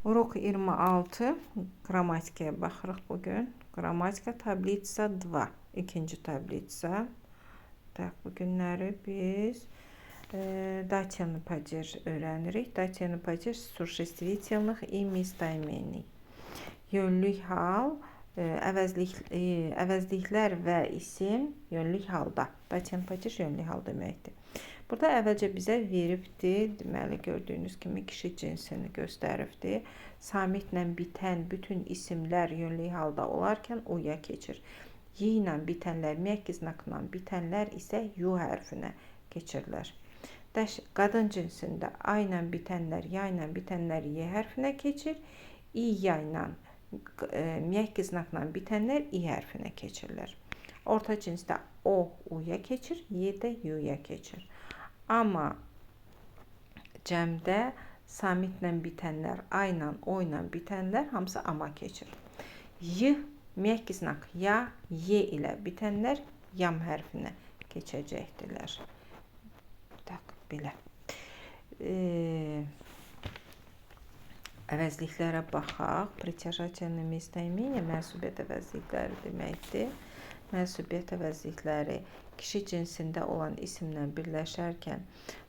Urok 26 qrammatikaya baxırıq bugün. Qrammatika tablitsa 2. İkinci tablitsa. Так, bu günləri biz дательный падеж öyrənirik. Дательный падеж существительных и местоимений. Yönlük hal, əvəzliklər və isim yönlük halda. Дательный падеж yönlük hal deməkdir. Burada əvvəlcə bizə veribdir, deməli gördüyünüz kimi kişi cinsini göstəribdir. Samitlə bitən bütün isimlər yönlük halda olarkən uya keçir. Y ilə bitənlər, müəkkəz znakla bitənlər isə yu hərfinə keçirlər. Qadın cinsində a ilə bitənlər, ya ilə bitənlər y hərfinə keçir. İ ya ilə müəkkəz znakla bitənlər i hərfinə keçirlər. Orta cinsdə o uya keçir, y də yuya keçir. Amma cəmdə samitlə bitənlər, a ilə, o ilə bitənlər hamısı ama keçir. Y, müəkkəz znak ya, y ilə bitənlər yam hərfinə keçəcəkdirlər. Tak, belə. Əvəzliklərə baxaq. Притяжательное местоимение mənsubiyyət əvəzlikləri deməkdir. Mənsubiyyət əvəzlikləri kişi cinsində olan isimlə birləşərkən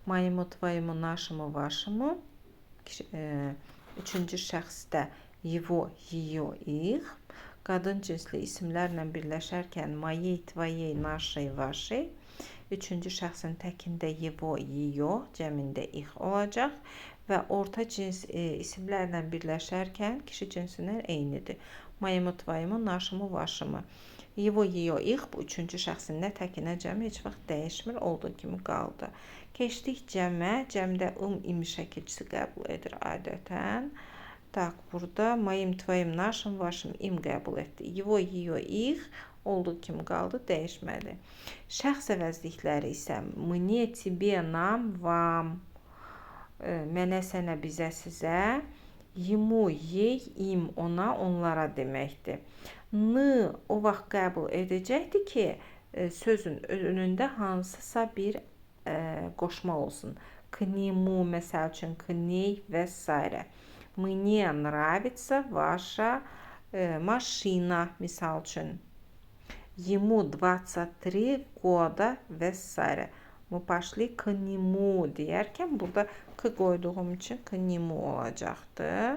moему, твоему, нашему, вашему, üçüncü şəxsdə его, ее, их, qadın cinsli isimlərlə birləşərkən моей, твоей, нашей, вашей, üçüncü şəxsin təkində его, ее, cəmində их olacaq və orta cins isimlərlə birləşərkən kişi cinsindən eynidir. Moему, твоему, нашему, вашему. Его, ее, их bu üçüncü şəxsin nə təkinə cəmi heç vaxt dəyişmir, olduğu kimi qaldı. Keçdik cəmə. Cəmdə im şəkilçisi qəbul edir adətən. Tak, burada moim, твоим, нашим, вашим im qəbul etdi. Его, ее, их olduğu kimi qaldı, dəyişmədi. Şəxs əvəzlikləri isə мне, тебе, нам, вам, mənə, sənə, bizə, sizə, ему, ей, им, ona, onlara deməkdir. N o vaxt qəbul edəcəkdir ki, sözün önündə hansısa bir qoşma olsun. К нему, məsəl üçün, к ней və s. Мне нравится ваша машина, misal üçün. Ему 23 года və s. Мы пошли к нему deyərkən burada k qoyduğum üçün к нему olacaqdır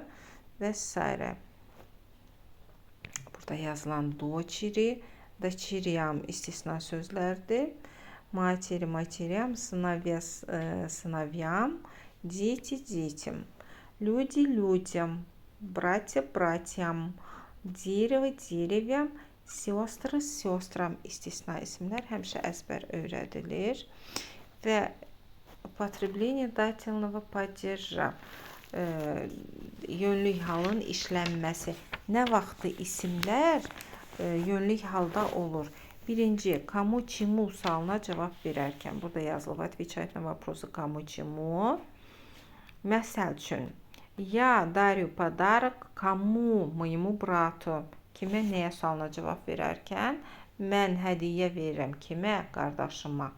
və s. Burada yazılan дочери, дочерям istisna sözlərdir. Матери, матерям, сыновья, сыновьям, дети, детям. Люди, людям, братья, братьям, дерево, деревьям, сестры, сестрам istisna isimlər həmişə əzbər öyrədilir. Və употребление дательного падежа, yönlük halın işlənməsi. Nə vaxtı isimlər yönlük halda olur? Birinci, кому, чему sualına cavab verərkən. Burada yazılıb, отвечать на вопросы кому, чему. Məsəl üçün, я дарю подарок кому, моему брату. Kimə, nəyə sualına cavab verərkən, mən hədiyyə verirəm kimə, qardaşıma.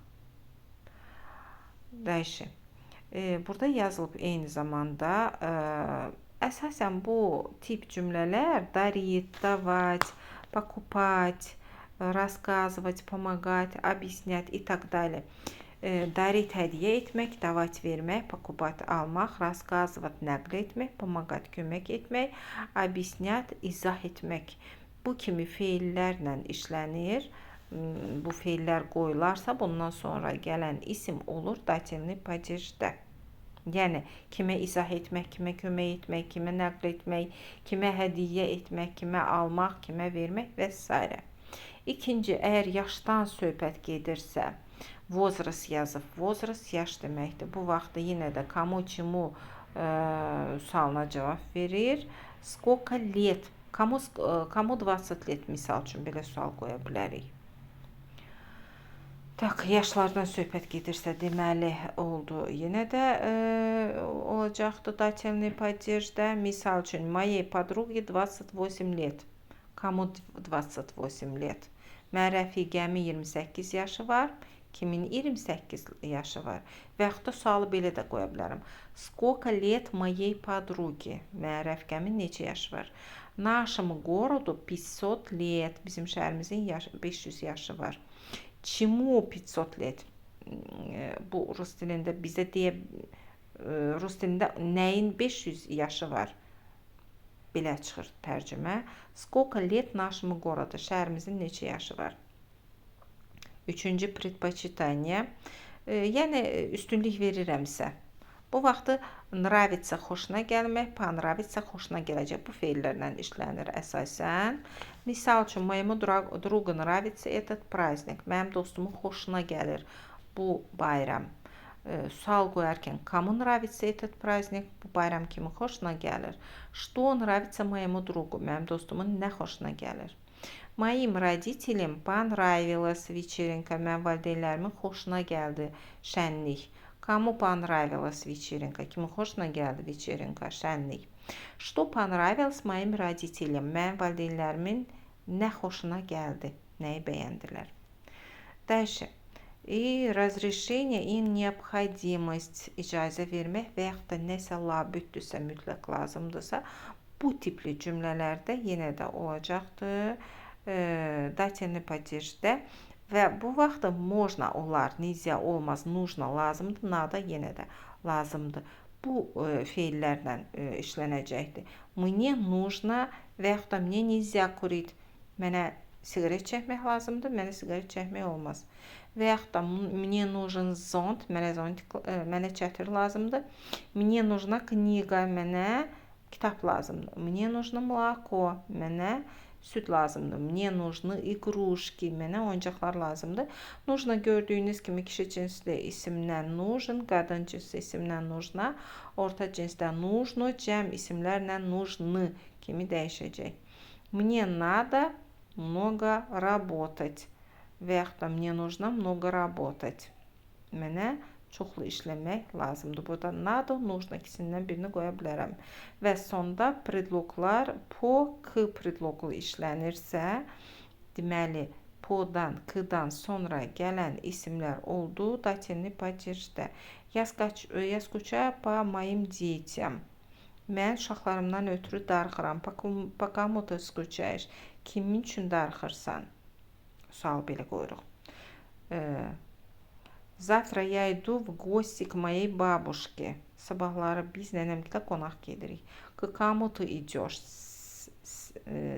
Dəyişir. Burada yazılıb eyni zamanda, əsasən bu tip cümlələr дарить, давать, покупать, рассказывать, помогать, объяснять и так далее. Дарить hədiyyə etmək, давать vermək, покупать almaq, рассказывать nəql etmək, помогать kömək etmək, объяснять izah etmək. Bu kimi feillərlə işlənir. Bu feillər qoyularsa bundan sonra gələn isim olur dательный падежdə. Yəni kimə izah etmək, kimə kömək etmək, kimə nəql etmək, kimə hədiyyə etmək, kimə almaq, kimə vermək və s. İkinci, əgər yaşdan söhbət gedirsə, возраст yazıb. Возраст yaş deməkdir. Bu vaxtda yenə də кому, чему sualına cavab verir. Сколько лет? Кому 20 лет misal üçün belə sual qoya bilərik. Tak, yaşlardan söhbət gedirsə deməli oldu. Yenə də olacaqdı дательный падежdə. Misal üçün, моей подруге 28 лет. Кому 28 лет? Mən rəfiqəmin 28 yaşı var. Kimin 28 yaşı var? Və yaxud da sualı belə də qoya bilərəm. Сколько лет моей подруге? Mənim rəfiqəmin neçə yaşı var? Нашему городу 500 лет. Bizim şəhərimizin 500 yaşı var. Чему 500 лет? Bu rus dilində bizə deyə rus dilində nəyin 500 yaşı var? Belə çıxır tərcümə. Сколько лет нашему городу? Şəhərimizin neçə yaşı var? Üçüncü предпочитание. Yəni üstünlük verirəmsə. Bu vaxtı nравится xoşuna gəlmək, понравится xoşuna gələcək. Bu feillərlə işlənir əsasən. Misal üçün, моему другу нравится этот праздник. Mənim dostumun xoşuna gəlir bu bayram. Sual qoyarkən, кому нравится этот праздник? Bu bayram kimin xoşuna gəlir? Что нравится моему другу? Mənim dostumun nə xoşuna gəlir? Моим родителям понравилась вечеринка. Mənim valideynlərimin xoşuna gəldi şənlik. Кому понравилась вечеринка? Kimin xoşuna gəldi вечеринка, şənlik? Что понравилось моим родителям? Mənim valideynlərimin nə xoşuna gəldi? Nəyi bəyəndilər? Дальше. И разрешение и необходимость icazə vermək və yaxud da nəsə labüddürsə, mütləq lazımdırsa, bu tipli cümlələrdə yenə də olacaqdır. Дательный падежdə və bu vaxtda можно olar, nizya olmaz, нужно lazımdır, nada yenə də lazımdır. Bu feillərlə işlənəcəkdir. Мне нужно və yaxud da мне nizya курить. Mənə siqaret çəkmək lazımdır, mənə siqaret çəkmək olmaz. Və yaxud da мне нужен зонт, mənə çətir lazımdır. Мне нужна книга, mənə kitab lazımdır. Мне нужно молоко, mənə süd lazımdır. Мне нужны игрушки, mənə oyuncaqlar lazımdır. Нужно gördüyünüz kimi kişi cinsli isimdən нужен, qadın cinsli isimdən нужна, orta cinsdə нужно, cəm isimlərlə нужны kimi dəyişəcək. Мне надо много работать və yaxud da мне нужно много работать. Mənə çoxlu işləmək lazımdır. Burada надо, нужно ikisindən birini qoya bilərəm. Və sonda predloglar po, k predloqlu işlənirsə, deməli, podan, k-dan sonra gələn isimlər oldu dativli падежdə. Я скучаю по моим детям. Mən uşaqlarımdan ötürü darıxıram. По кому ты скучаешь? Kimin üçün darıxırsan? Sual belə qoyuruq. Завтра я иду в гости к моей бабушке. Sabahları biz nənəmgilə qonaq gedirik. К кому ты идешь?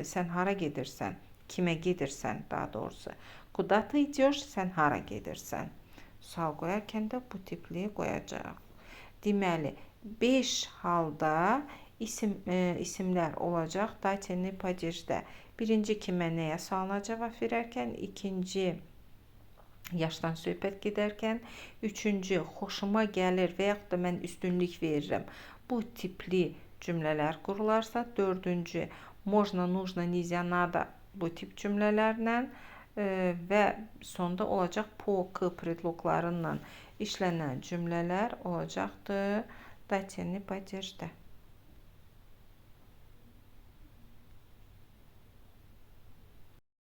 Sən hara gedirsən? Kimə gedirsən daha doğrusu? Куда ты идешь? Sən hara gedirsən? Sual qoyarkən də bu tipli qoyacaq. Deməli, 5 halda isimlər olacaq dativli падежdə. Birinci kimə nəyə sualına cavab verərkən, ikinci yaşdan söhbət gedərkən, üçüncü xoşuma gəlir və yaxud da mən üstünlük verirəm. Bu tipli cümlələr qurularsa, dördüncü можно, нужно, nizya, надо bu tip cümlələrlə və sonda olacaq po, k predloqlarından işlənən cümlələr olacaqdır dativli падежdə.